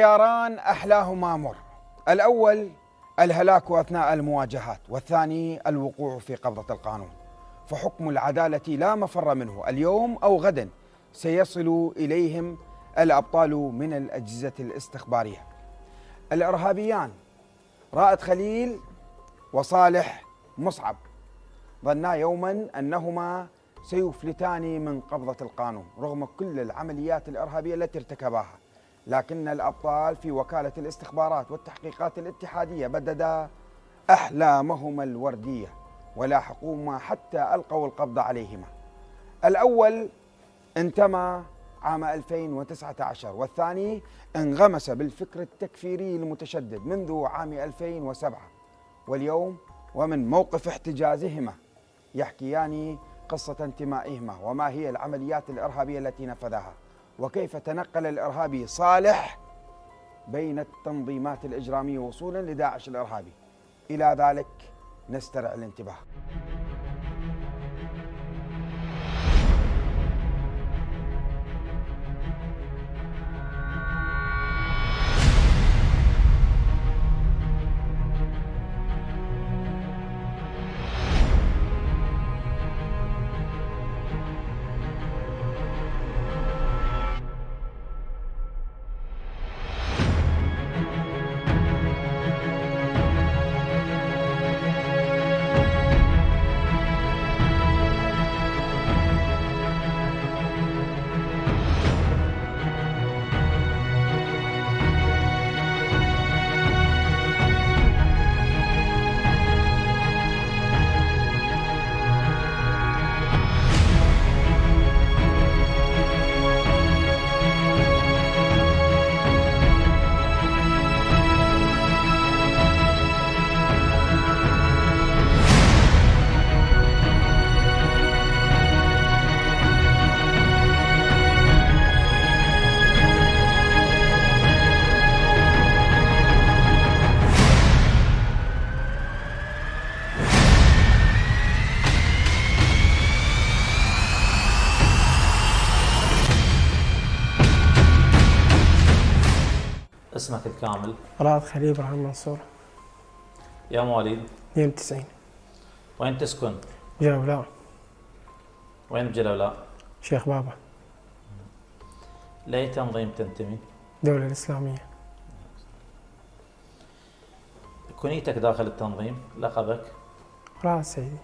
خياران أحلاهما مر. الأول الهلاك أثناء المواجهات، والثاني الوقوع في قبضة القانون. فحكم العدالة لا مفر منه، اليوم أو غدا سيصل إليهم الأبطال من الأجهزة الاستخبارية. الإرهابيان رائد خليل وصالح مصعب ظنا يوما أنهما سيفلتان من قبضة القانون رغم كل العمليات الإرهابية التي ارتكباها، لكن الأبطال في وكالة الاستخبارات والتحقيقات الاتحادية بددا أحلامهما الوردية ولاحقوهما حتى ألقوا القبض عليهما. الأول انتمى عام 2019، والثاني انغمس بالفكر التكفيري المتشدد منذ عام 2007، واليوم ومن موقف احتجازهما يحكيان قصة انتمائهما وما هي العمليات الإرهابية التي نفذها، وكيف تنقل الإرهابي صالح بين التنظيمات الإجرامية وصولا لداعش الإرهابي. إلى ذلك نسترع الانتباه. اسمك الكامل؟ رائد خليل ابراهيم منصور. يا مواليد؟ 92. وين تسكن؟ جلولاء. وين بجلولاء؟ شيخ بابا. لأي تنظيم تنتمي؟ الدولة الإسلامية. كنيتك داخل التنظيم؟ لقبك؟ رائد سيدي.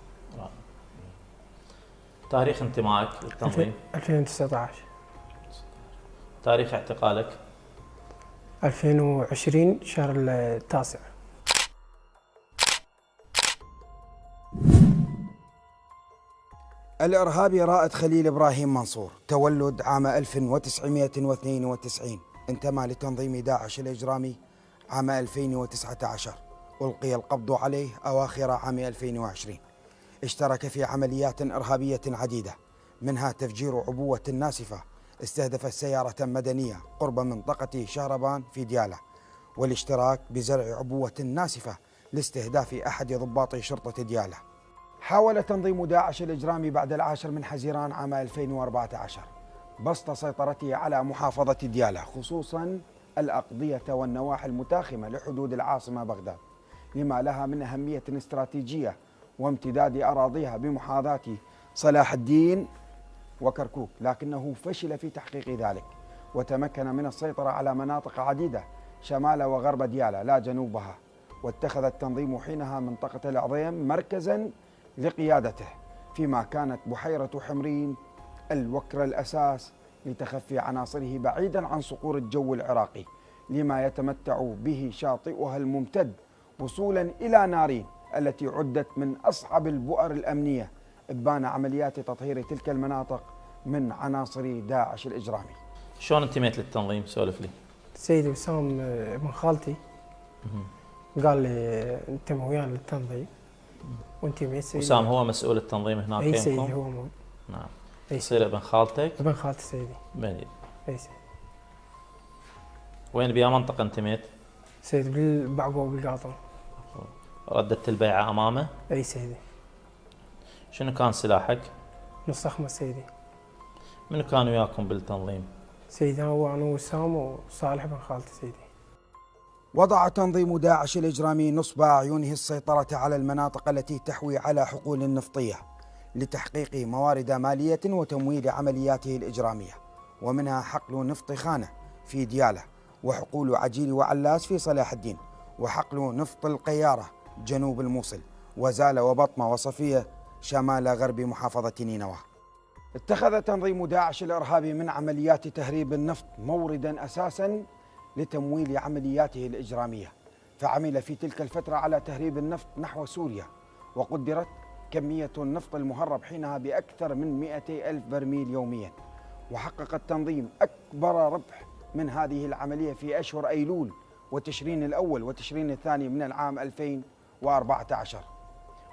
تاريخ انتمائك للتنظيم؟ 2019. تاريخ اعتقالك؟ 2020 شهر التاسع. الإرهابي رائد خليل إبراهيم منصور تولد عام 1992، انتمى لتنظيم داعش الإجرامي عام 2019، ألقي القبض عليه أواخر عام 2020. اشترك في عمليات إرهابية عديدة، منها تفجير عبوة ناسفة استهدفت سيارة مدنية قرب منطقة شهربان في ديالى، والاشتراك بزرع عبوة ناسفة لاستهداف أحد ضباط شرطة ديالى. حاول تنظيم داعش الإجرامي بعد 10 من حزيران عام 2014 بسط سيطرته على محافظة ديالى، خصوصا الأقضية والنواحي المتاخمة لحدود العاصمة بغداد، لما لها من أهمية استراتيجية وامتداد أراضيها بمحاذاة صلاح الدين وكركوك، لكنه فشل في تحقيق ذلك، وتمكن من السيطرة على مناطق عديدة شمال وغرب ديالى لا جنوبها. واتخذ التنظيم حينها منطقة العظيم مركزا لقيادته، فيما كانت بحيرة حمرين الوكر الأساس لتخفي عناصره بعيدا عن صقور الجو العراقي، لما يتمتع به شاطئها الممتد وصولا إلى نارين التي عدت من أصعب البؤر الأمنية إبان عمليات تطهير تلك المناطق من عناصر داعش الإجرامي. شلون انتميت للتنظيم؟ سولف لي. سيدي وسام ابن خالتي قال لي انتمي ويانا للتنظيم وانتميت. سيدي وسام هو مسؤول التنظيم هناك؟ اي سيدي هو نعم. يصير ابن خالتك؟ ابن خالتي سيدي. بني. اي سيدي. وين بأي منطقة انتميت؟ سيدي بالبعقوب بالقاطر. رددت البيعة أمامه؟ اي سيدي. شنو كان سلاحك؟ نص أخمس سيدي. منو كان وياكم بالتنظيم؟ سيدي أنا وسام وصالح بن خالتي سيدي. وضع تنظيم داعش الإجرامي نصب أعينه السيطرة على المناطق التي تحوي على حقول نفطية لتحقيق موارد مالية وتمويل عملياته الإجرامية، ومنها حقل نفط خانة في ديالى، وحقول عجيل وعلاس في صلاح الدين، وحقل نفط القيارة جنوب الموصل، وزالة وبطمة وصفية شمال غرب محافظة نينوى. اتخذ تنظيم داعش الإرهابي من عمليات تهريب النفط موردا أساسا لتمويل عملياته الإجرامية، فعمل في تلك الفترة على تهريب النفط نحو سوريا، وقدرت كمية النفط المهرب حينها بأكثر من 200 ألف برميل يوميا. وحقق التنظيم أكبر ربح من هذه العملية في أشهر أيلول وتشرين الأول وتشرين الثاني من العام 2014،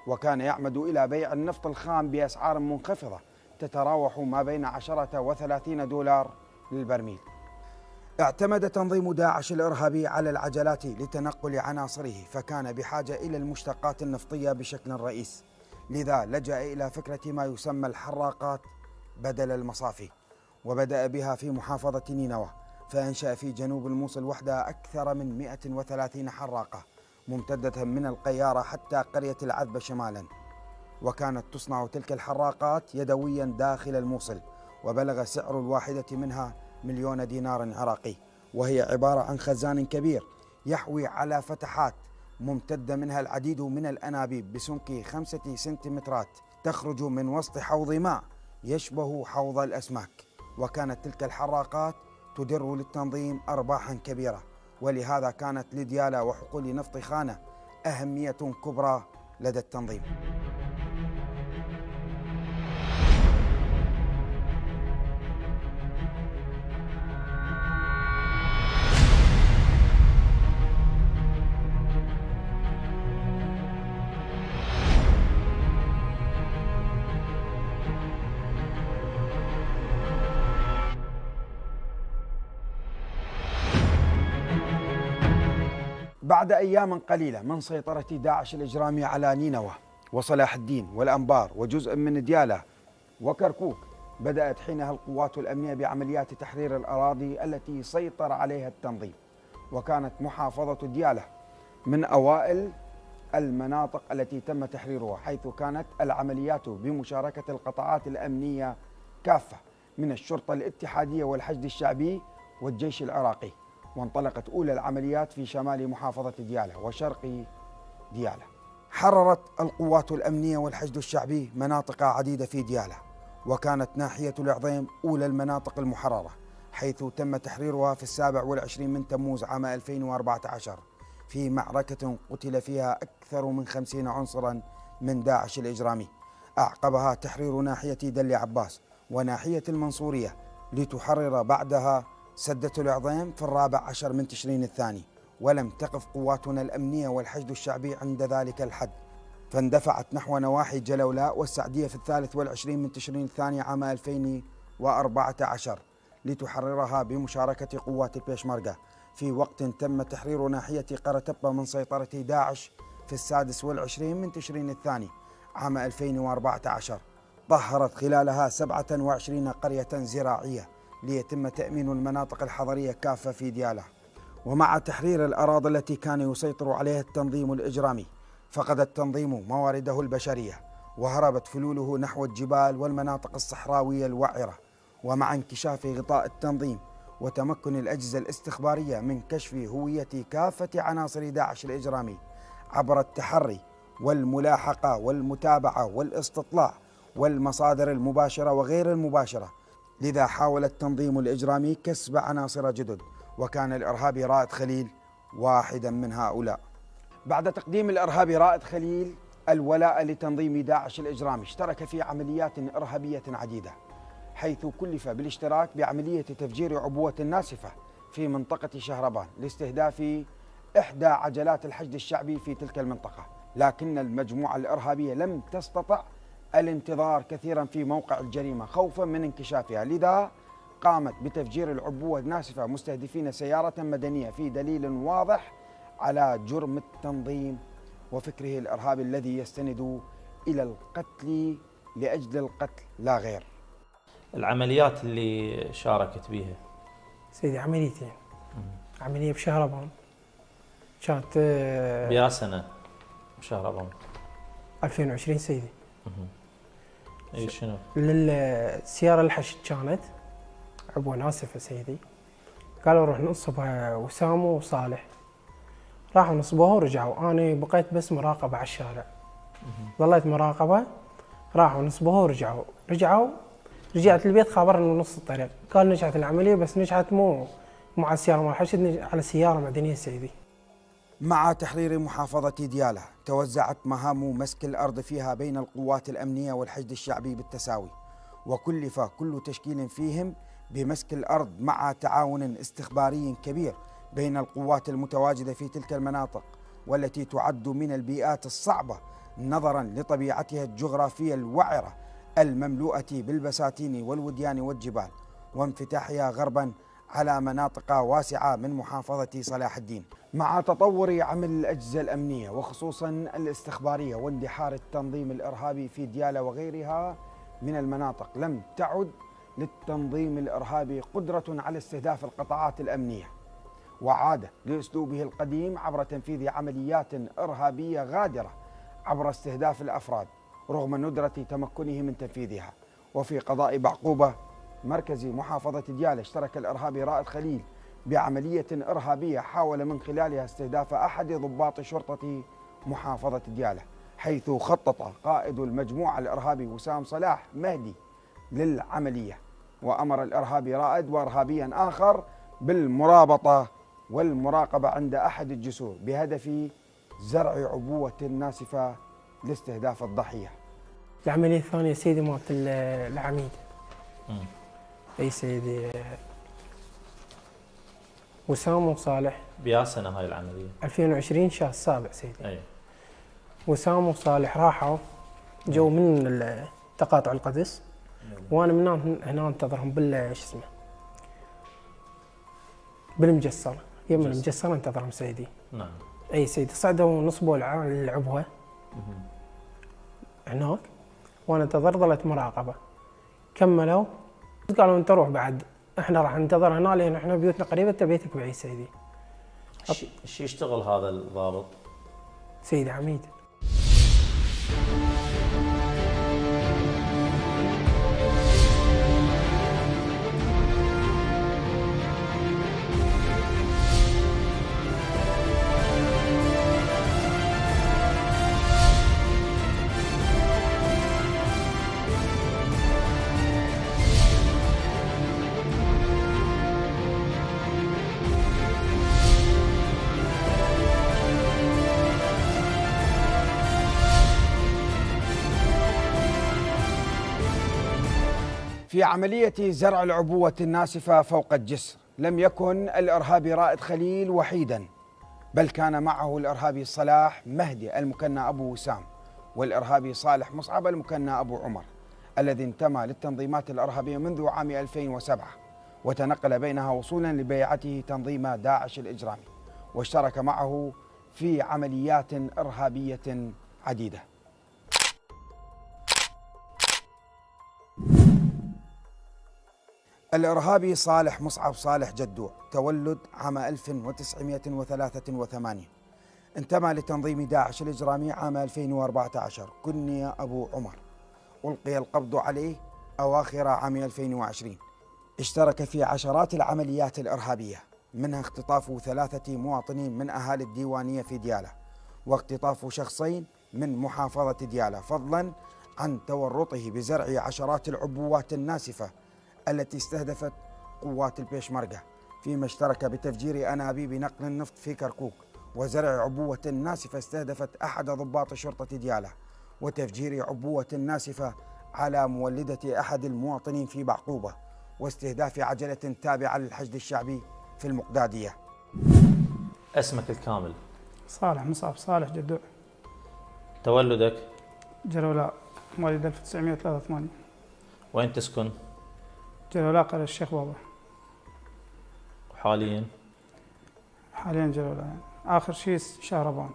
وكان يعمد إلى بيع النفط الخام بأسعار منخفضة تتراوح ما بين 10 و30 دولار للبرميل. اعتمد تنظيم داعش الإرهابي على العجلات لتنقل عناصره، فكان بحاجة إلى المشتقات النفطية بشكل رئيس، لذا لجأ إلى فكرة ما يسمى الحراقات بدل المصافي، وبدأ بها في محافظة نينوى، فأنشأ في جنوب الموصل وحدة أكثر من 130 حراقة ممتدة من القيارة حتى قرية العذبة شمالا، وكانت تصنع تلك الحراقات يدويا داخل الموصل، وبلغ سعر الواحدة منها 1,000,000 دينار عراقي، وهي عبارة عن خزان كبير يحوي على فتحات ممتدة منها العديد من الأنابيب بسمك 5 سنتيمترات تخرج من وسط حوض ماء يشبه حوض الأسماك. وكانت تلك الحراقات تدر للتنظيم أرباحا كبيرة، ولهذا كانت لديالى وحقول نفط خانة أهمية كبرى لدى التنظيم. بعد أيام قليلة من سيطرة داعش الإجرامي على نينوى وصلاح الدين والأنبار وجزء من ديالى وكركوك، بدأت حينها القوات الأمنية بعمليات تحرير الأراضي التي سيطر عليها التنظيم، وكانت محافظة ديالى من أوائل المناطق التي تم تحريرها، حيث كانت العمليات بمشاركة القطاعات الأمنية كافة من الشرطة الاتحادية والحشد الشعبي والجيش العراقي. وانطلقت أولى العمليات في شمال محافظة ديالى وشرق ديالى. حررت القوات الأمنية والحشد الشعبي مناطق عديدة في ديالى، وكانت ناحية العظيم أولى المناطق المحررة، حيث تم تحريرها في 27 من تموز عام 2014 في معركة قتل فيها أكثر من 50 عنصرا من داعش الإجرامي. أعقبها تحرير ناحية دل عباس وناحية المنصورية، لتحرر بعدها سدة العظيم في 14 من تشرين الثاني. ولم تقف قواتنا الأمنية والحشد الشعبي عند ذلك الحد، فاندفعت نحو نواحي جلولاء والسعدية في 23 من تشرين الثاني عام 2014 لتحررها بمشاركة قوات البيشمركة، في وقت تم تحرير ناحية قرتبة من سيطرة داعش في 26 من تشرين الثاني عام 2014. طهرت خلالها 27 قرية زراعية ليتم تأمين المناطق الحضرية كافة في ديالى. ومع تحرير الأراضي التي كان يسيطر عليها التنظيم الإجرامي، فقد التنظيم موارده البشرية، وهربت فلوله نحو الجبال والمناطق الصحراوية الوعرة. ومع انكشاف غطاء التنظيم وتمكن الأجهزة الاستخبارية من كشف هوية كافة عناصر داعش الإجرامي عبر التحري والملاحقة والمتابعة والاستطلاع والمصادر المباشرة وغير المباشرة، لذا حاول التنظيم الإجرامي كسب عناصر جدد، وكان الإرهابي رائد خليل واحدا من هؤلاء. بعد تقديم الإرهابي رائد خليل الولاء لتنظيم داعش الإجرامي، اشترك في عمليات إرهابية عديدة، حيث كلف بالاشتراك بعملية تفجير عبوة ناسفة في منطقة شهربان لاستهداف إحدى عجلات الحشد الشعبي في تلك المنطقة، لكن المجموعة الإرهابية لم تستطع الانتظار كثيرا في موقع الجريمة خوفا من انكشافها، لذا قامت بتفجير العبوة الناسفة مستهدفين سيارة مدنية، في دليل واضح على جرم التنظيم وفكره الإرهابي الذي يستند إلى القتل لأجل القتل لا غير. العمليات اللي شاركت بها سيدي عمليتين، عملية بشهربان كانت بيا سنة بشهر رمضان 2020 سيدي. اي شنو؟ للسيارة الحشد كانت عبوة ناسفة سيدي، قالوا نروح ننصبها وسام وصالح، راحوا نصبوها ورجعوا. أنا بقيت بس مراقبة على الشارع، ظليت مراقبة، راحوا نصبوها ورجعوا. رجعت البيت خابرني نص الطريق، قال نجحت العملية، بس نجحت مو على السيارة مال الحشد، على سيارة مدنية سيدي. مع تحرير محافظة ديالى توزعت مهام مسك الأرض فيها بين القوات الأمنية والحشد الشعبي بالتساوي، وكلف كل تشكيل فيهم بمسك الأرض مع تعاون استخباري كبير بين القوات المتواجدة في تلك المناطق، والتي تعد من البيئات الصعبة نظرا لطبيعتها الجغرافية الوعرة المملوءة بالبساتين والوديان والجبال، وانفتاحها غربا على مناطق واسعة من محافظة صلاح الدين. مع تطور عمل الأجهزة الأمنية وخصوصا الاستخبارية واندحار التنظيم الإرهابي في ديالى وغيرها من المناطق، لم تعد للتنظيم الإرهابي قدرة على استهداف القطاعات الأمنية، وعاد لأسلوبه القديم عبر تنفيذ عمليات إرهابية غادرة عبر استهداف الأفراد رغم ندرة تمكنه من تنفيذها. وفي قضاء بعقوبة مركزي محافظة ديالى اشترك الإرهابي رائد خليل بعملية إرهابية حاول من خلالها استهداف أحد ضباط شرطة محافظة ديالى، حيث خطط قائد المجموعة الإرهابي وسام صلاح مهدي للعملية، وأمر الإرهابي رائد وإرهابيا آخر بالمرابطة والمراقبة عند أحد الجسور بهدف زرع عبوة ناسفة لاستهداف الضحية. العملية الثانية سيدي مالت العميد. اي سيدي، وسام وصالح. بيا سنة هاي العملية؟ 2020 شهر السابع سيدي. اي. وسام وصالح راحوا جو من تقاطع القدس، وانا من هنا انتظرهم بالمجسر، يم المجسر انتظرهم سيدي. نعم. اي سيدي، صعدوا نصبوا العبوة هناك، وانا انتظر، ظلت مراقبة. كملوا، قالوا انت روح بعد، احنا راح ننتظر هنا لان احنا بيوتنا قريبة، انت بيتك بعيد سيدي. شو يشتغل هذا الضابط؟ سيدي عميد. في عملية زرع العبوة الناسفة فوق الجسر لم يكن الإرهابي رائد خليل وحيدا، بل كان معه الإرهابي صلاح مهدي المكنى أبو وسام، والإرهابي صالح مصعب المكنى أبو عمر، الذي انتمى للتنظيمات الإرهابية منذ عام 2007 وتنقل بينها وصولا لبيعته تنظيم داعش الإجرامي، واشترك معه في عمليات إرهابية عديدة. الإرهابي صالح مصعب صالح جدوع، تولد عام 1983، انتمى لتنظيم داعش الإجرامي عام 2014، كني أبو عمر، ألقي القبض عليه أواخر عام 2020. اشترك في عشرات العمليات الإرهابية، منها اختطاف 3 مواطنين من أهالي الديوانية في ديالى، واختطاف شخصين من محافظة ديالى، فضلا عن تورطه بزرع عشرات العبوات الناسفة التي استهدفت قوات البيشمركة، فيما اشترك بتفجير أنابيب نقل النفط في كركوك، وزرع عبوة ناسفة استهدفت أحد ضباط شرطة ديالى، وتفجير عبوة ناسفة على مولدة أحد المواطنين في بعقوبة، واستهداف عجلة تابعة للحشد الشعبي في المقدادية. اسمك الكامل؟ صالح مصعب صالح جدوع. تولدك؟ جلولاء، مواليد 1983. وين تسكن؟ جلولاء قرية الشيخ بابا. وحاليا؟ حاليا جلولاء، يعني آخر شيء شهربان.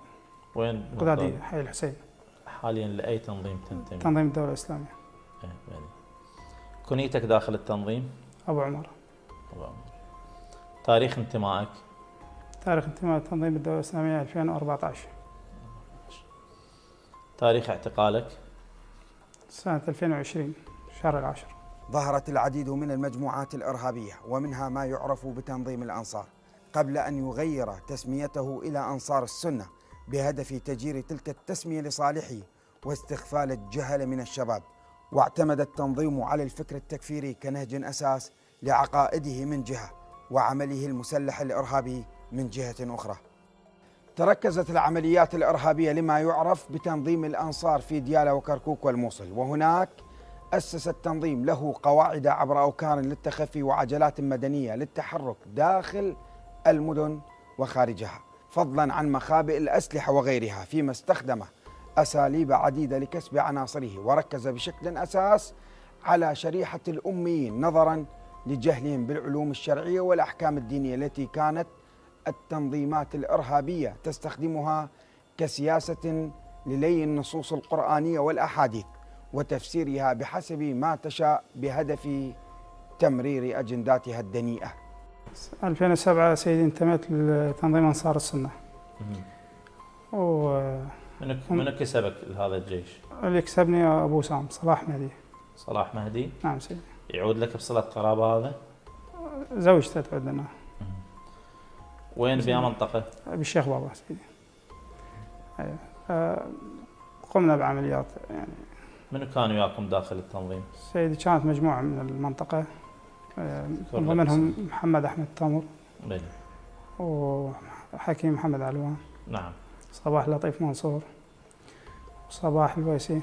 وين؟ قدادية، حي الحسين. حاليا لأي تنظيم تنتمي؟ تنظيم الدولة الإسلامية. يعني كنيتك داخل التنظيم؟ أبو عمر. أبو عمر. تاريخ انتمائك؟ تاريخ انتماء تنظيم الدولة الإسلامية 2014. تاريخ اعتقالك؟ سنة 2020 شهر 10. ظهرت العديد من المجموعات الإرهابية ومنها ما يعرف بتنظيم الأنصار قبل أن يغير تسميته إلى أنصار السنة بهدف تجير تلك التسمية لصالحه واستغفال الجهل من الشباب. واعتمد التنظيم على الفكر التكفيري كنهج أساس لعقائده من جهة وعمله المسلح الإرهابي من جهة أخرى. تركزت العمليات الإرهابية لما يعرف بتنظيم الأنصار في ديالى وكركوك والموصل، وهناك أسس التنظيم له قواعد عبر أوكار للتخفي وعجلات مدنية للتحرك داخل المدن وخارجها، فضلا عن مخابئ الأسلحة وغيرها، فيما استخدم أساليب عديدة لكسب عناصره، وركز بشكل أساس على شريحة الأميين نظرا لجهلهم بالعلوم الشرعية والأحكام الدينية التي كانت التنظيمات الإرهابية تستخدمها كسياسة للي النصوص القرآنية والأحاديث وتفسيرها بحسب ما تشاء بهدف تمرير أجنداتها الدنيئة. 2007 سيدي انتميت لتنظيم أنصار السنة. من كسبك لهذا الجيش؟ اللي كسبني أبو سام صلاح مهدي. صلاح مهدي؟ نعم سيدي. يعود لك بصلة قرابة هذا؟ زوجته تعود لنا. وين بأي منطقة؟ بالشيخ بابا سيدي. قمنا بعمليات يعني. من كان وياكم داخل التنظيم؟ سيدي كانت مجموعة من المنطقة من ضمنهم محمد أحمد تامر وحكيم محمد علوان. نعم. صباح لطيف منصور وصباح الويسي.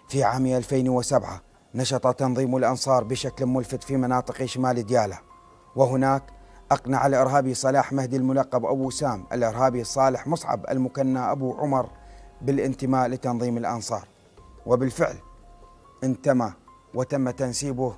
في عام 2007 نشط تنظيم الأنصار بشكل ملفت في مناطق شمال ديالى، وهناك أقنع الإرهابي صلاح مهدي الملقب أبو سام الإرهابي صالح مصعب المكنى أبو عمر بالانتماء لتنظيم الأنصار، وبالفعل انتمى وتم تنسيبه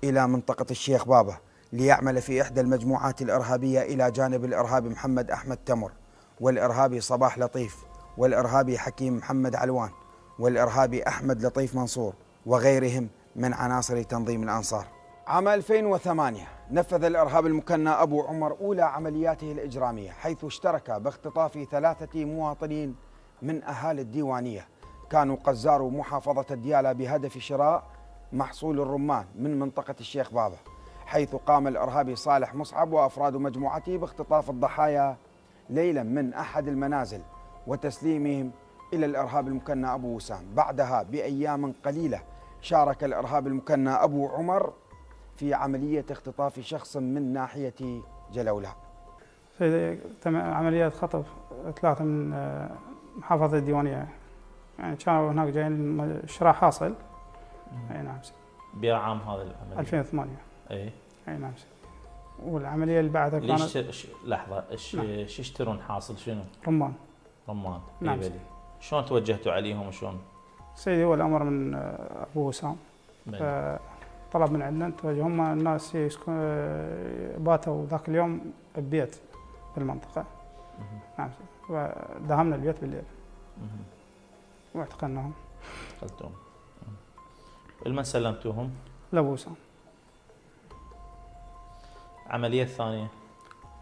إلى منطقة الشيخ بابا ليعمل في إحدى المجموعات الإرهابية إلى جانب الإرهابي محمد أحمد تمر والإرهابي صباح لطيف والإرهابي حكيم محمد علوان والإرهابي أحمد لطيف منصور وغيرهم من عناصر تنظيم الأنصار. عام 2008 نفذ الإرهاب المكنى أبو عمر أولى عملياته الإجرامية، حيث اشترك باختطاف 3 مواطنين من أهالي الديوانية كانوا قزاروا محافظة ديالى بهدف شراء محصول الرمان من منطقة الشيخ بابا، حيث قام الإرهابي صالح مصعب وأفراد مجموعته باختطاف الضحايا ليلا من أحد المنازل وتسليمهم إلى الإرهاب المكنى أبو وسام. بعدها بأيام قليلة شارك الإرهاب المكنى أبو عمر في عملية اختطاف شخص من ناحية جلولة. سيدي تم عمليات خطف 3 من محافظة الديوانية، يعني كانوا هناك جايين شراء حاصل. اي نعم سيدي. بعام هذا العملية 2008. اي نعم سيدي. والعملية اللي بعدها كانت لحظة شو يشترون حاصل شنو؟ رمان. نعم سيدي. شلون توجهتوا عليهم وشلون؟ سيدي هو الأمر من أبو وسام، طلب من عندنا نتوجه. هم الناس باتوا ذاك اليوم ببيت بالمنطقة. نعم سيدي. وداهمنا البيت بالليل واعتقلناهم. قتلتهم. لمن سلمتوهم؟ لأبو وسام. العملية الثانية؟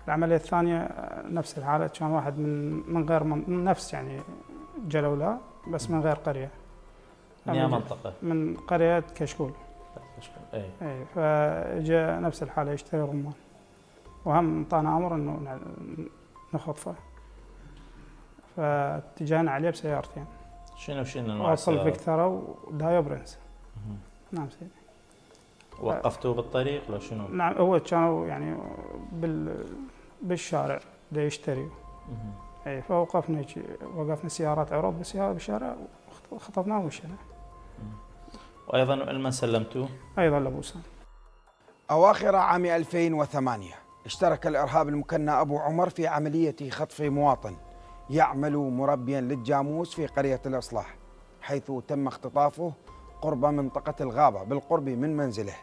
العملية الثانية نفس الحالة، كان واحد من غير من نفس يعني جلولة بس من غير قرية. من أي منطقة؟ من قرية كشكول. اي. فجاء نفس الحالة يشتري رمان، وهم انطانا أمر إنه نخطفه، فاتجهنا عليه بسيارتين. شنو نوع وصل فيكتورا ودايو برنس. نعم سيدي. وقفتوه بالطريق لو شنو؟ نعم هو كانوا يعني بالشارع دا يشتري. اي فوقفنا سيارات عروض بالشارع وخطفناه ومشينا. وايضا لمن سلمتوه؟ ايضا لابو سام. اواخر عام 2008 اشترك الارهاب المكنى ابو عمر في عمليه خطف مواطن يعمل مربيا للجاموس في قريه الاصلاح، حيث تم اختطافه قرب منطقه الغابه بالقرب من منزله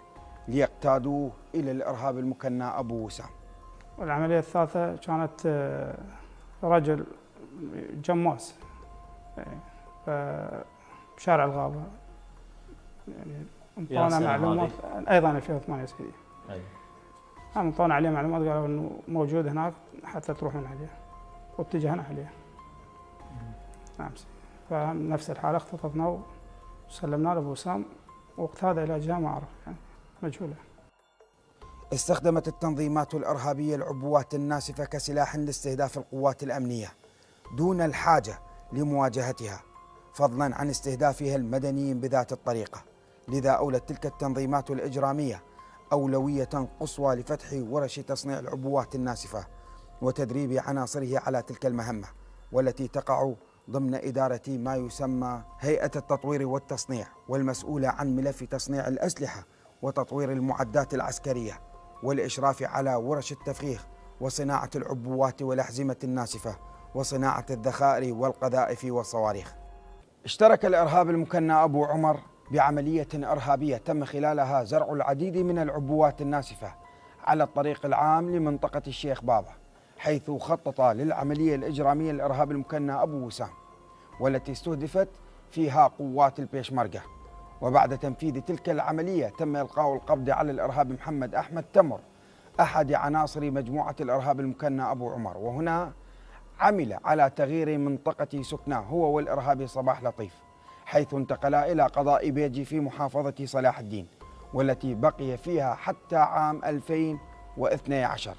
ليقتادوه الى الارهاب المكنى ابو وسام. والعمليه الثالثه كانت رجل جماس بشارع الغابه، يعني انطانا معلومات ايضا 2008 سيدي. انطونا عليه معلومات، قالوا انه موجود هناك حتى تروحون عليه، واتجهنا عليه. نعم سيدي. فنفس الحالة اختطفناه وسلمناه لأبو وسام، وقت هذا إلى جهة ما أعرف يعني مجهولة. استخدمت التنظيمات الإرهابية العبوات الناسفة كسلاح لاستهداف القوات الأمنية دون الحاجة لمواجهتها، فضلا عن استهدافها المدنيين بذات الطريقة. لذا أولت تلك التنظيمات الإجرامية أولوية قصوى لفتح ورش تصنيع العبوات الناسفة وتدريب عناصره على تلك المهمة، والتي تقع ضمن إدارة ما يسمى هيئة التطوير والتصنيع، والمسؤولة عن ملف تصنيع الأسلحة وتطوير المعدات العسكرية، والإشراف على ورش التفخيخ وصناعة العبوات والأحزمة الناسفة وصناعة الذخائر والقذائف والصواريخ. اشترك الإرهاب المكنى أبو عمر بعملية إرهابية تم خلالها زرع العديد من العبوات الناسفة على الطريق العام لمنطقة الشيخ بابا، حيث خطط للعملية الإجرامية الإرهاب المكنى أبو وسام، والتي استهدفت فيها قوات البيشمركة. وبعد تنفيذ تلك العملية تم إلقاء القبض على الإرهابي محمد أحمد تمر، أحد عناصر مجموعة الإرهاب المكنى أبو عمر، وهنا عمل على تغيير منطقة سكناه هو والإرهابي صباح لطيف، حيث انتقلا إلى قضاء بيجي في محافظة صلاح الدين، والتي بقي فيها حتى عام 2012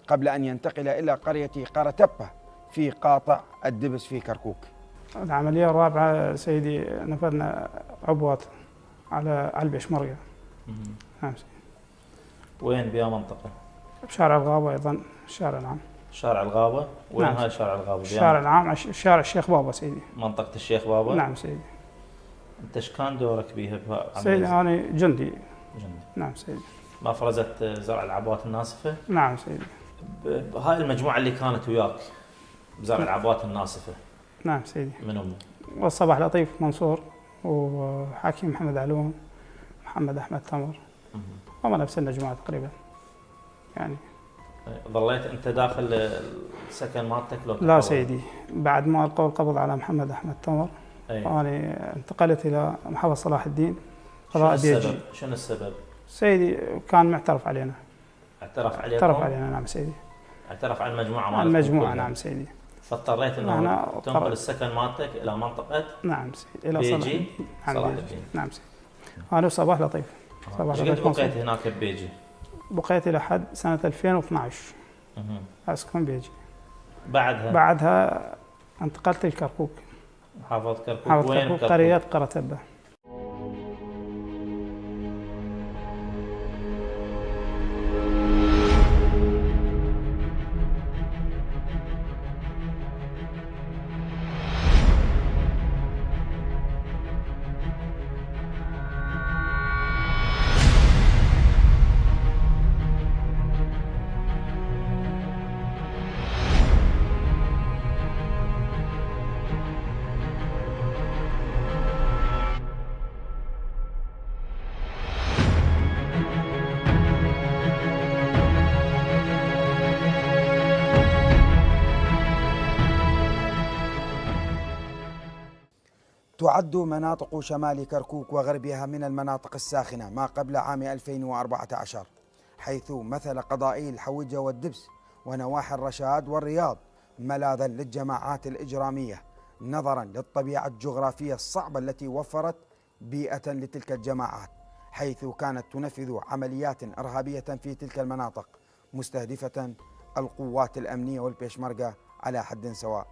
قبل أن ينتقل إلى قرية قرتبة في قاطع الدبس في كركوك. العملية الرابعة سيدي نفذنا عبوات على البيشمركة. نعم سيدي. وين بها منطقة؟ بشارع الغابة أيضا، الشارع العام. شارع الغابة؟ وين نعم. هاي شارع الغابة؟ الشارع العام شارع الشيخ بابا سيدي. منطقة الشيخ بابا؟ نعم سيدي. أنت ايش كان دورك بها؟ سيدي أنا جندي. جندي. نعم سيدي. ما فرزت زرع العبوات الناسفة؟ نعم سيدي. هاي المجموعة اللي كانت وياك بزرع العبوات الناسفة نعم سيدي. منهم؟ والصباح لطيف منصور، وحكيم محمد علوم، محمد أحمد تمر، هم نفس المجموعة تقريبا يعني. ظليت أنت داخل السكن مالتك لو؟ لا سيدي، بعد ما ألقوا القبض على محمد أحمد تمر أنا انتقلت إلى محافظة صلاح الدين قضاء بيجي. شنو السبب؟ سيدي كان معترف علينا. اعترف عليكم؟ اعترف علينا نعم سيدي. اعترف على المجموعة مالتكم؟ المجموعة نعم سيدي. فاضطريت انه تنقل السكن مالتك الى منطقة؟ نعم سيدي، الى بيجي؟ صلاح الدين. نعم سيدي. انا وصباح لطيف. صباح لطيف. قد بقيت هناك ببيجي؟ بقيت الى حد سنة 2012 اسكن بيجي. بعدها انتقلت لكركوك. محافظة كركوك. وين كركوك؟ قرية قرتبة. تعد مناطق شمال كركوك وغربها من المناطق الساخنة ما قبل عام 2014، حيث مثل قضائي الحوجة والدبس ونواحي الرشاد والرياض ملاذا للجماعات الإجرامية، نظرا للطبيعة الجغرافية الصعبة التي وفرت بيئة لتلك الجماعات، حيث كانت تنفذ عمليات إرهابية في تلك المناطق مستهدفة القوات الأمنية والبيشمركة على حد سواء.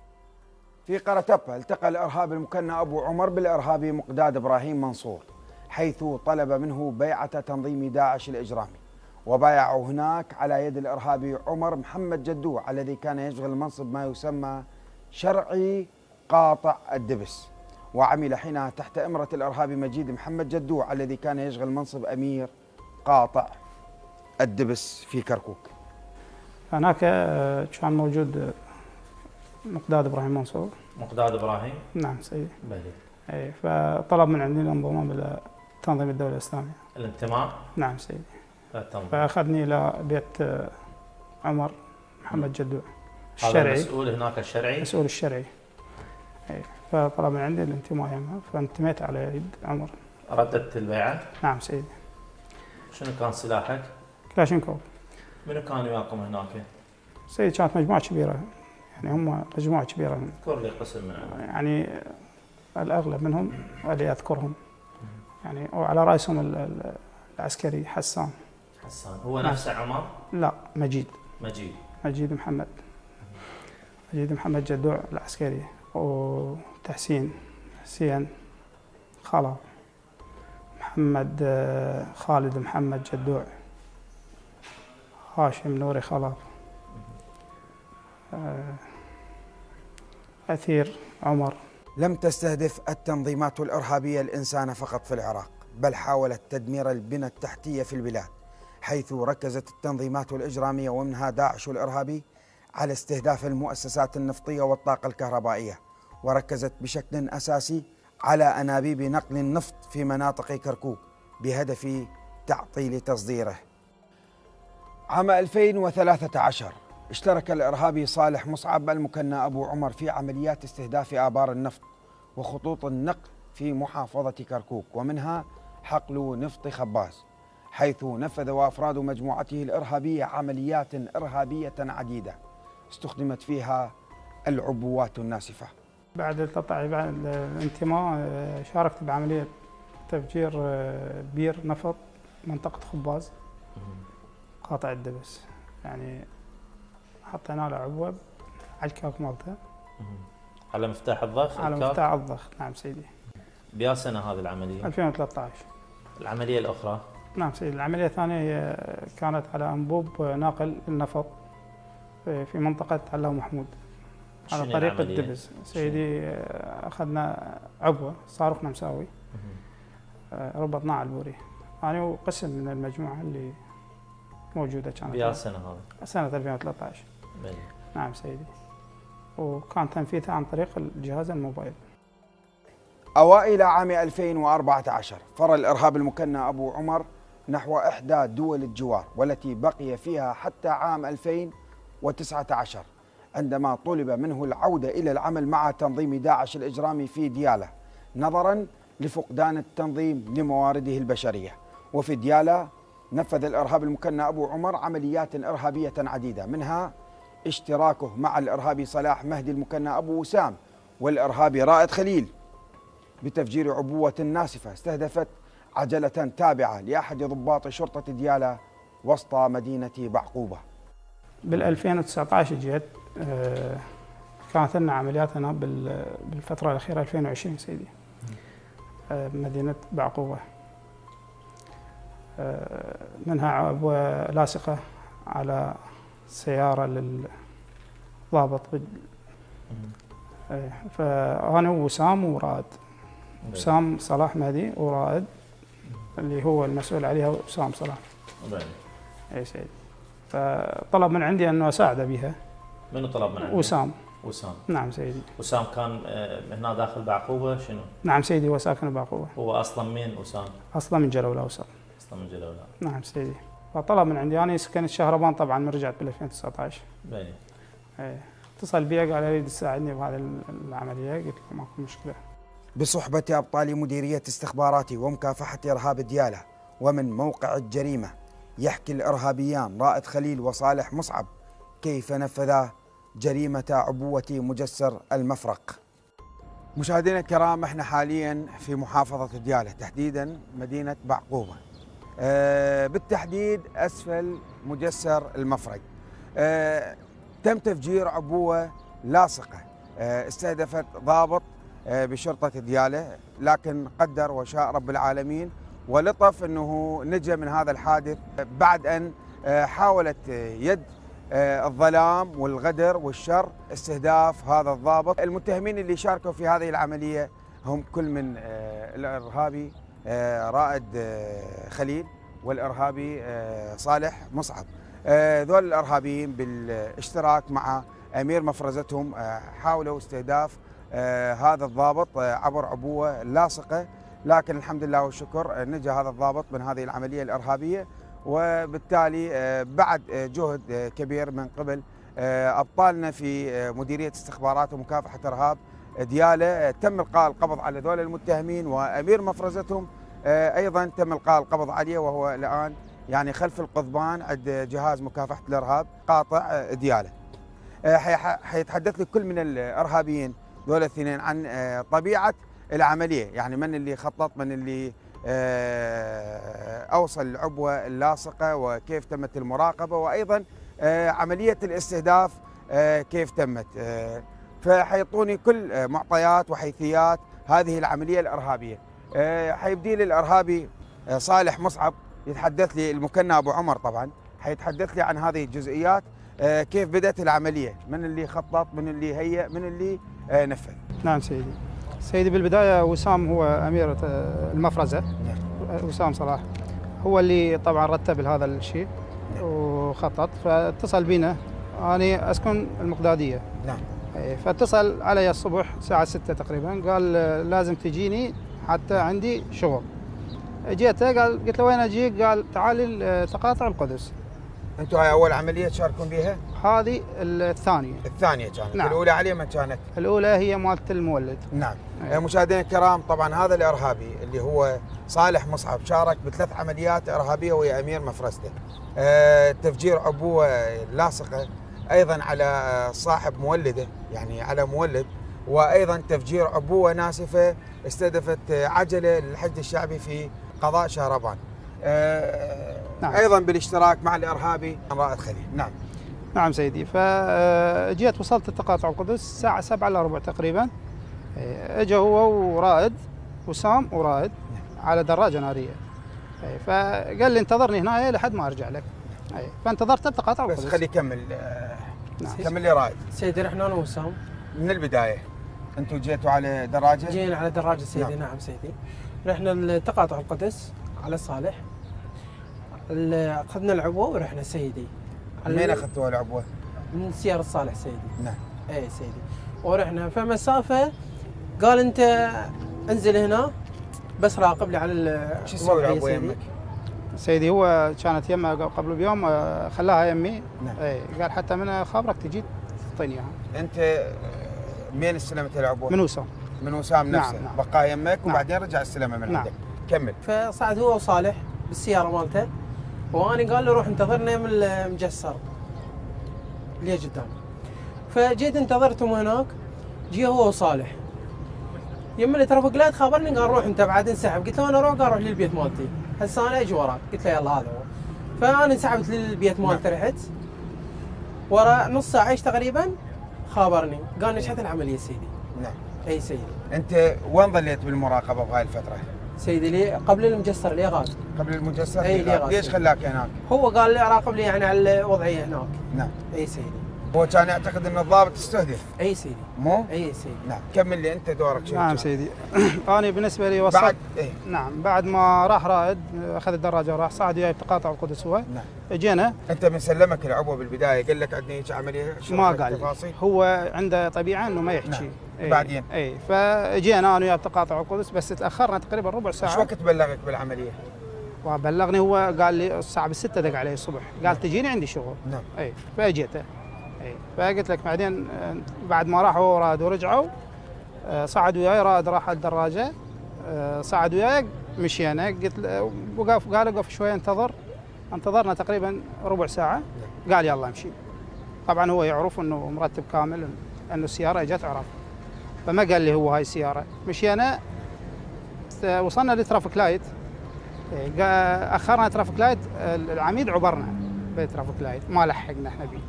في قرتبة التقى الإرهابي المكنى أبو عمر بالإرهابي مقداد إبراهيم منصور، حيث طلب منه بيعة تنظيم داعش الإجرامي، وبايعه هناك على يد الإرهابي عمر محمد جدوع الذي كان يشغل منصب ما يسمى شرعي قاطع الدبس، وعمل حينها تحت إمرة الإرهابي مجيد محمد جدوع الذي كان يشغل منصب أمير قاطع الدبس في كركوك. هناك كان موجود مقداد إبراهيم منصور. مقداد إبراهيم؟ نعم سيدي. بلي. أي فطلب من عندي الانضمام إلى تنظيم الدولة الإسلامية. الانتماء؟ نعم سيدي. التنظيم. فأخذني إلى بيت عمر محمد جدوع الشرعي. هذا المسؤول هناك الشرعي؟ مسؤول الشرعي. أي فطلب من عندي الانتماء يمها، فانتميت على يد عمر. رددت البيعة؟ نعم سيدي. شنو كان سلاحك؟ كلاشينكوف. منو كان وياكم هناك؟ سيدي كانت مجموعة كبيرة، يعني هم مجموعة كبيرة اذكر لي قسم من يعني الأغلب منهم اللي أذكرهم يعني، وعلى رأسهم العسكري حسان. هو نفسه عمر؟ لا، مجيد مجيد محمد جدوع العسكري، وتحسين حسين خلف، محمد خالد محمد جدوع، هاشم نوري خلف، أثير عمر. لم تستهدف التنظيمات الإرهابية الإنسان فقط في العراق، بل حاولت تدمير البنى التحتية في البلاد، حيث ركزت التنظيمات الإجرامية ومنها داعش الإرهابي على استهداف المؤسسات النفطية والطاقة الكهربائية، وركزت بشكل أساسي على أنابيب نقل النفط في مناطق كركوك بهدف تعطيل تصديره. عام 2013 اشترك الإرهابي صالح مصعب المكنى أبو عمر في عمليات استهداف آبار النفط وخطوط النقل في محافظة كركوك، ومنها حقل نفط خباز، حيث نفذ أفراد مجموعته الإرهابية عمليات إرهابية عديدة استخدمت فيها العبوات الناسفة. بعد الانتماء شاركت بعملية تفجير بير نفط منطقة خباز قاطع الدبس، يعني حطينا له عبوة على الكاك مالته، على مفتاح الضغط؟ على مفتاح الضغط. نعم سيدي. بيا سنة هذه العملية؟ 2013. العملية الأخرى؟ نعم سيدي، العملية الثانية كانت على أنبوب ناقل النفط في منطقة علاء محمود على طريق الدبس. سيدي أخذنا عبوة صاروخ نمساوي، ربطناه على البوري أنا وقسم من المجموعة اللي موجودة. كانت بيا سنة هذا؟ سنة 2013. نعم سيدي، وكان تنفيذها عن طريق الجهاز الموبايل. أوائل عام 2014 فر الإرهاب المكنى أبو عمر نحو إحدى دول الجوار، والتي بقي فيها حتى عام 2019 عندما طلب منه العودة إلى العمل مع تنظيم داعش الإجرامي في ديالى نظرا لفقدان التنظيم لموارده البشرية. وفي ديالى نفذ الإرهاب المكنى أبو عمر عمليات إرهابية عديدة، منها اشتراكه مع الإرهابي صلاح مهدي المكنى أبو وسام والإرهابي رائد خليل بتفجير عبوة ناسفة استهدفت عجلة تابعة لأحد ضباط شرطة ديالى وسط مدينة بعقوبة. بال 2019 جيت، كانت لنا عمليات هنا بالفترة الأخيرة 2020 سيدي بمدينة بعقوبة، منها عبوة لاصقة على سيارة للضابط، فأنا وسام ورائد، وسام صلاح مهدي ورائد اللي هو المسؤول عليها وسام صلاح. اي سيدي. فطلب من عندي انه اساعده بها. منو طلب من عندك؟ وسام. نعم سيدي. وسام كان هنا داخل بعقوبة شنو؟ نعم سيدي، هو ساكن بعقوبة. هو اصلا مين وسام؟ اصلا من جلولة وسام. اصلا من جلولة. نعم سيدي. فطلب من عندي، انا سكنت شهربان طبعا من رجعت بال 2019. باين. اتصل بي قال يريد تساعدني بهذه العملية، قلت له ماكو مشكلة. بصحبة أبطال مديرية استخبارات ومكافحة إرهاب ديالى ومن موقع الجريمة، يحكي الإرهابيان رائد خليل وصالح مصعب كيف نفذا جريمة عبوة مجسر المفرق. مشاهدينا الكرام، احنا حاليا في محافظة ديالى، تحديدا مدينة بعقوبة، بالتحديد أسفل مجسر المفرق. تم تفجير عبوة لاصقة استهدفت ضابط بشرطة ديالى، لكن قدر وشاء رب العالمين ولطف أنه نجا من هذا الحادث بعد أن حاولت يد الظلام والغدر والشر استهداف هذا الضابط. المتهمين اللي شاركوا في هذه العملية هم كل من الإرهابي رائد خليل والإرهابي صالح مصعب. ذول الإرهابيين بالاشتراك مع أمير مفرزتهم حاولوا استهداف هذا الضابط عبر عبوة لاصقة، لكن الحمد لله والشكر نجا هذا الضابط من هذه العملية الإرهابية. وبالتالي بعد جهد كبير من قبل أبطالنا في مديرية استخبارات ومكافحة إرهاب ديالى تم إلقاء القبض على ذول المتهمين، وأمير مفرزتهم أيضا تم إلقاء القبض عليه وهو الآن يعني خلف القضبان عند جهاز مكافحة الإرهاب قاطع ديالى. حيتحدث لك كل من الإرهابيين دول الاثنين عن طبيعة العملية، يعني من اللي خطط، من اللي أوصل العبوة اللاصقة وكيف تمت المراقبة، وأيضا عملية الاستهداف كيف تمت. فحيعطوني كل معطيات وحيثيات هذه العملية الإرهابية. حيبدي لي الإرهابي صالح مصعب يتحدث لي، المكنى أبو عمر طبعا حيتحدث لي عن هذه الجزئيات، كيف بدأت العملية، من اللي خطط، من اللي هيأ، من اللي نفذ. نعم سيدي بالبداية وسام هو أمير المفرزة. وسام صلاح هو اللي طبعا رتب هذا الشيء وخطط، فاتصل بنا. أنا أسكن المقدادية. نعم. فاتصل علي الصبح الساعة 6 تقريبا، قال لازم تجيني حتى عندي شغل. جيته، قلت له وين أجيك؟ قال تعالي تقاطع القدس. أنتم هاي أول عملية تشاركون بها؟ هذه الثانية. الثانية كانت. نعم. الأولى علي من كانت؟ الأولى هي مالت المولد. نعم. أيوة. مشاهدينا الكرام، طبعا هذا الإرهابي اللي هو صالح مصعب شارك ب3 عمليات إرهابية ويا أمير مفرزته. تفجير عبوة لاصقة أيضا على صاحب مولده، يعني على مولد، وأيضا تفجير عبوة ناسفة استهدفت عجلة للحشد الشعبي في قضاء شهربان. نعم. أيضا بالاشتراك مع الإرهابي رائد خليل. نعم. نعم سيدي. فجيت وصلت التقاطع القدس الساعة 7 إلا ربع تقريبا. اجى هو ورائد، وسام ورائد، على دراجة نارية. فقال لي انتظرني هنا لحد ما ارجع لك. فانتظرت التقاطع القدس. بس خلي يكمل. نعم. كمل لي رائد. سيدي رحنا انا وسام من البداية. انتم جيتوا على دراجة؟ جينا على دراجة سيدي. نعم. نعم سيدي. رحنا التقاطع القدس على صالح، اخذنا العبوة ورحنا سيدي. من وين اخذتوا العبوة؟ من سيارة صالح سيدي. نعم. اي سيدي. ورحنا فمسافة، قال انت انزل هنا بس راقب لي على شو تسوي العبوة يمك؟ سيدي هو كانت يمه قبل بيوم، خلاها يمي. نعم. قال حتى من خابرك تجي تعطيني اياها. انت منين استلمت العبوة؟ من وسام. من وسام نفسه. نعم. بقاها يمك. نعم. وبعدين رجع استلمها من نعم. عندك. كمل. فصعد هو وصالح بالسيارة مالته، وانا قال له روح انتظرنا من المجسر اللي قدام. فجيت انتظرتهم هناك، جي هو وصالح. يما الترافيك لايت خبرني، قال روح انت بعد انسحب. قلت له انا اروح، قال روح للبيت مالتي، هسه انا اجي وراك. قلت له يلا هذا هو. فانا انسحبت للبيت مالتي. رحت ورا نص ساعه تقريبا خابرني، قال نجحت العمليه سيدي. نعم. اي سيدي. انت وين ظليت بالمراقبة بهاي الفترة؟ سيدي لي قبل المجسر اللي غاد. قبل المجسر؟ اي اللي غاد. ليش خلاك هناك؟ هو قال لي راقب لي يعني على الوضعيه هناك. نعم. اي سيدي. هو كان يعتقد ان الضابط استهدف. اي سيدي. مو؟ اي سيدي. نعم. كمل لي انت دورك. نعم كان؟ سيدي. انا بالنسبه لي وصلت بعد ايه؟ نعم. بعد ما راح رائد اخذ الدراجه وراح، صعد وياي بتقاطع القدس. هو نعم. اجينا. انت من سلمك العبوه بالبدايه قال لك عندنا هيك عمليه؟ ما قال لي. هو عنده طبيعه انه ما يحكي. نعم. ايه. بعدين؟ اي. فاجينا انا وياه بتقاطع القدس، بس تاخرنا تقريبا ربع ساعه. ايش وقت بلغك بالعمليه؟ وبلغني هو، قال لي الساعه 6 دق علي الصبح، قال تجيني عندي شغل. نعم. اي. فاجيته. اي. فقلت لك بعدين بعد ما راحوا ورائد ورجعوا، صعد وياي رائد، راح على الدراجه، صعد وياي مشينا. قلت له وقف، قال وقف شويه انتظر. انتظرنا تقريبا ربع ساعه، قال يلا امشي. طبعا هو يعرف انه مرتب كامل، انه السياره اجت عرف، فما قال لي هو هاي السياره. مشينا وصلنا لترافيك لايت. اخرنا ترافيك لايت، العميد عبرنا بترافيك لايت، ما لحقنا احنا بيه.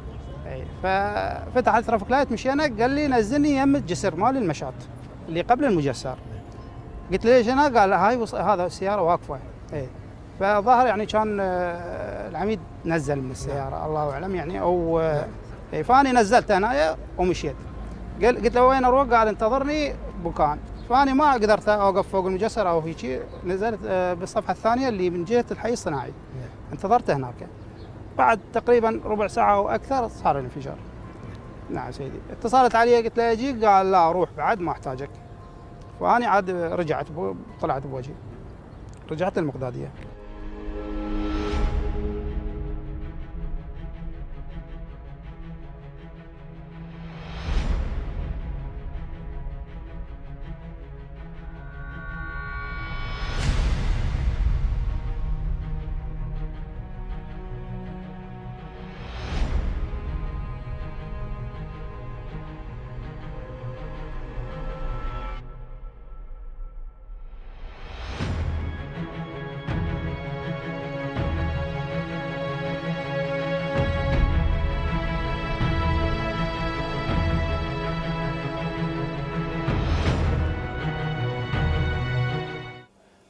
ففتح الترافيك لايت، مشينا. قال لي نزلني يم الجسر مال المشاط اللي قبل المجسر. قلت له ليش هنا؟ قال هاي هذا السياره واقفه. فظهر يعني كان العميد نزل من السياره، الله اعلم يعني، او فاني نزلت هنا ومشيت. قلت له وين اروح؟ قال انتظرني بمكان. فاني ما قدرت اوقف فوق المجسر او هيك، نزلت بالصفحه الثانيه اللي من جهه الحي الصناعي. انتظرته هناك. بعد تقريبا ربع ساعه او اكثر صار الانفجار. نعم سيدي. اتصلت علي، قلت له اجيك؟ قال لا روح بعد ما احتاجك. فاني عاد رجعت، طلعت بوجهي، رجعت للمقداديه.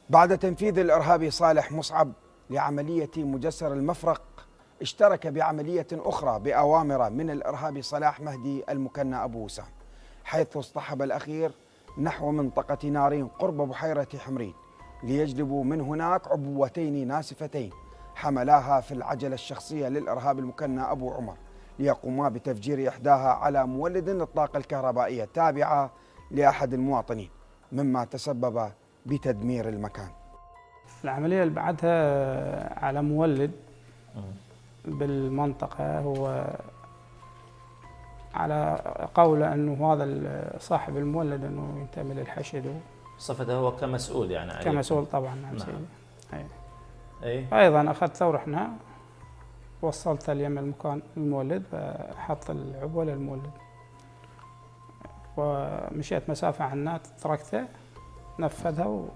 بعد تنفيذ الإرهابي صالح مصعب لعملية مجسر المفرق، اشترك بعملية أخرى بأوامر من الإرهابي صلاح مهدي المكنى أبو وسام، حيث اصطحب الأخير نحو منطقة نارين قرب بحيرة حمرين ليجلبوا من هناك عبوتين ناسفتين حملاها في العجلة الشخصية للإرهابي المكنى أبو عمر ليقوما بتفجير إحداها على مولد للطاقة الكهربائية تابعة لأحد المواطنين، مما تسبب بتدمير المكان. العملية اللي بعدها على مولد بالمنطقة، هو على قوله أنه هذا صاحب المولد أنه ينتمي للحشد صفته هو كمسؤول يعني عليكم. كمسؤول طبعا. نعم نعم. سيدي. أي. أيضا أخذته ورحنا وصلت اليم المكان المولد، فحط العبوة للمولد ومشيت مسافة عنها، تركته نفذها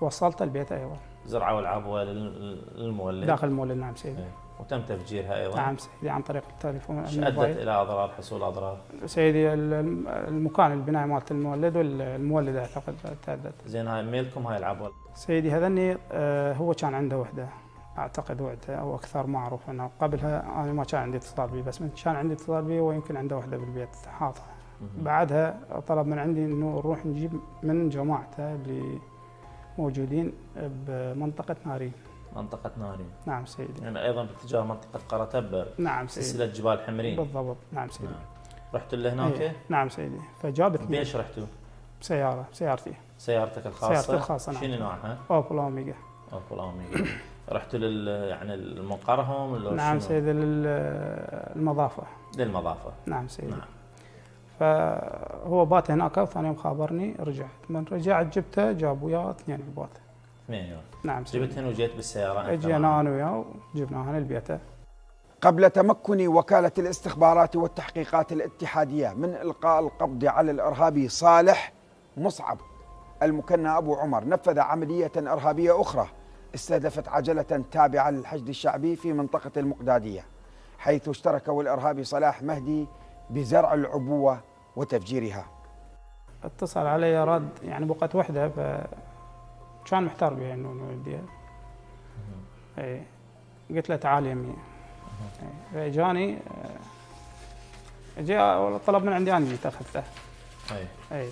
ووصلت البيت أيضا. زرعوا العبوة للمولد داخل المولد. نعم سيدي. وتم تفجيرها أيضا. نعم سيدي، عن طريق التليفون. ايش أدت إلى أضرار، حصول أضرار؟ سيدي المكان البناء مالت المولد والمولد أعتقد تأدت. زين هاي ميلكم هاي العبوة؟ سيدي هذني هو كان عنده وحدة أعتقد وحدة أو أكثر، ما أعرف أنا. قبلها أنا ما كان عندي اتصال به، بس من كان عندي اتصال به ويمكن عنده وحدة بالبيت حاطها. بعدها طلب من عندي إنه نروح نجيب من جماعته اللي موجودين بمنطقة نارين. منطقة نارين. نعم سيدي. يعني أيضا باتجاه منطقة قرى تبر. نعم سيدي. سلسلة جبال حمرين. بالضبط. نعم سيدي. نعم. رحتوا لهناك؟ إيه. نعم سيدي. فجابتني. بإيش رحتوا؟ سيارتي. سيارتك الخاصة؟ سيارتي الخاصة. نعم. شنو نوعها؟ أوبل أوميجا. أوبل أوميجا. رحتوا يعني المقرهم؟ نعم سيدي، للمضافة. للمضافة. نعم سيدي. نعم. فهو بات هناك وثاني يوم خابرني، رجعت. من رجعت جبته، جاب وياه 2 عبوات. 2 يوم. نعم سيدي. جبتهن وجيت بالسيارة؟ اجينا انا وياه وجبناهن البيت. قبل تمكن وكالة الاستخبارات والتحقيقات الاتحادية من إلقاء القبض على الإرهابي صالح مصعب المكنى أبو عمر، نفذ عملية إرهابية أخرى استهدفت عجلة تابعة للحشد الشعبي في منطقة المقدادية، حيث اشترك الإرهابي صلاح مهدي بزرع العبوة وتفجيرها. اتصل علي رد يعني بقت وحدة، فكان محتار بها انه نوديها. اي قلت له تعال يمي. فاجاني، جاء طلب من عندي، انا جيت اخذته. اي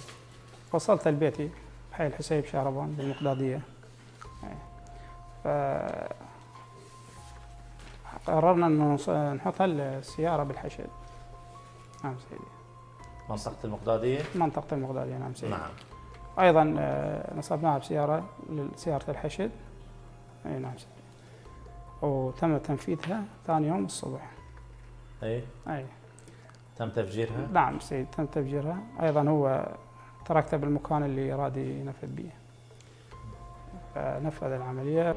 وصلت لبيتي بحي الحسيب شهربان بالمقدادية. فقررنا انه نحط السيارة بالحشد. نعم سيدي. منطقة المقدادية؟ منطقة المقدادية. نعم سيدي. نعم. أيضا نصبناها بسيارة الحشد. أي نعم سيدي. وتم تنفيذها ثاني يوم الصبح. أي. تم تفجيرها؟ نعم سيدي، تم تفجيرها. أيضا هو تركته بالمكان اللي راد ينفذ به، فنفذ العملية.